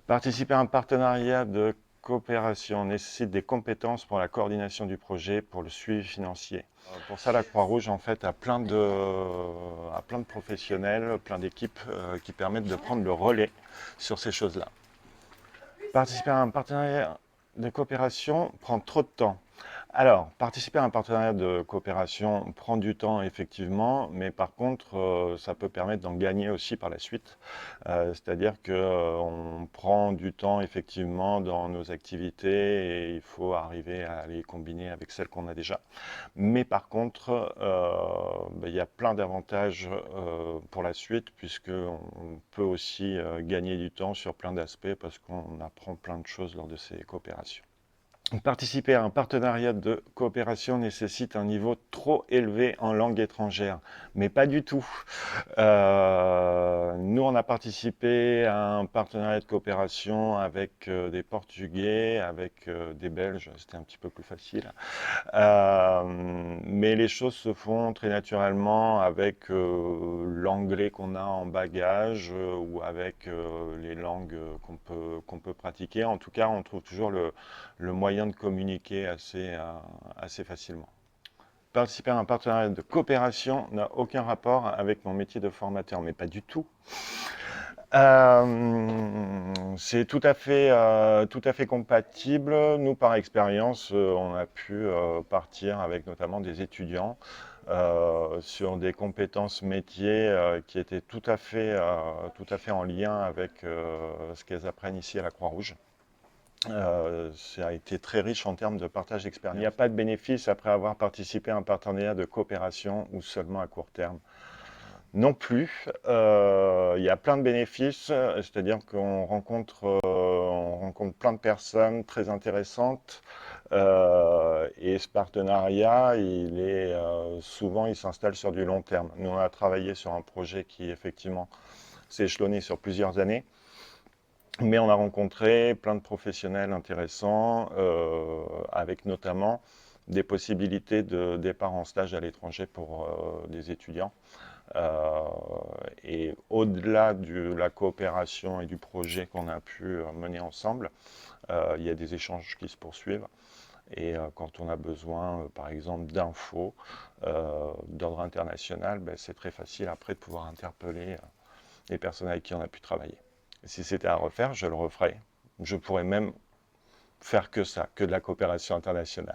Participer à un partenariat de coopération nécessite des compétences pour la coordination du projet, pour le suivi financier. Pour ça, la Croix-Rouge, en fait, a plein de professionnels, plein d'équipes qui permettent de prendre le relais sur ces choses-là. Participer à un partenariat de coopération prend trop de temps. Alors, participer à un partenariat de coopération prend du temps, effectivement, mais par contre, ça peut permettre d'en gagner aussi par la suite. C'est-à-dire qu'on prend du temps, effectivement, dans nos activités et il faut arriver à les combiner avec celles qu'on a déjà. Mais par contre, il y a plein d'avantages pour la suite, puisqu'on peut aussi gagner du temps sur plein d'aspects parce qu'on apprend plein de choses lors de ces coopérations. Participer à un partenariat de coopération nécessite un niveau trop élevé en langue étrangère, mais pas du tout. Nous, on a participé à un partenariat de coopération avec des Portugais, avec des Belges, c'était un petit peu plus facile. Mais les choses se font très naturellement avec l'anglais qu'on a en bagage ou avec les langues qu'on peut pratiquer. En tout cas, on trouve toujours le moyen de communiquer assez facilement. Participer à un partenariat de coopération n'a aucun rapport avec mon métier de formateur, mais pas du tout. C'est tout à fait compatible. Nous, par expérience, on a pu partir avec notamment des étudiants sur des compétences métiers qui étaient tout à fait en lien avec ce qu'elles apprennent ici à la Croix-Rouge. Ça a été très riche en termes de partage d'expérience. Il n'y a pas de bénéfice après avoir participé à un partenariat de coopération ou seulement à court terme. Non plus. Il y a plein de bénéfices, c'est-à-dire qu'on rencontre plein de personnes très intéressantes. Et ce partenariat, souvent, il s'installe sur du long terme. Nous, on a travaillé sur un projet qui, effectivement, s'est échelonné sur plusieurs années. Mais on a rencontré plein de professionnels intéressants, avec notamment des possibilités de départ en stage à l'étranger pour des étudiants. Et au-delà de la coopération et du projet qu'on a pu mener ensemble, il y a des échanges qui se poursuivent. Et quand on a besoin, par exemple, d'infos d'ordre international, c'est très facile après de pouvoir interpeller les personnes avec qui on a pu travailler. Si c'était à refaire, je le referais. Je pourrais même faire que ça, que de la coopération internationale.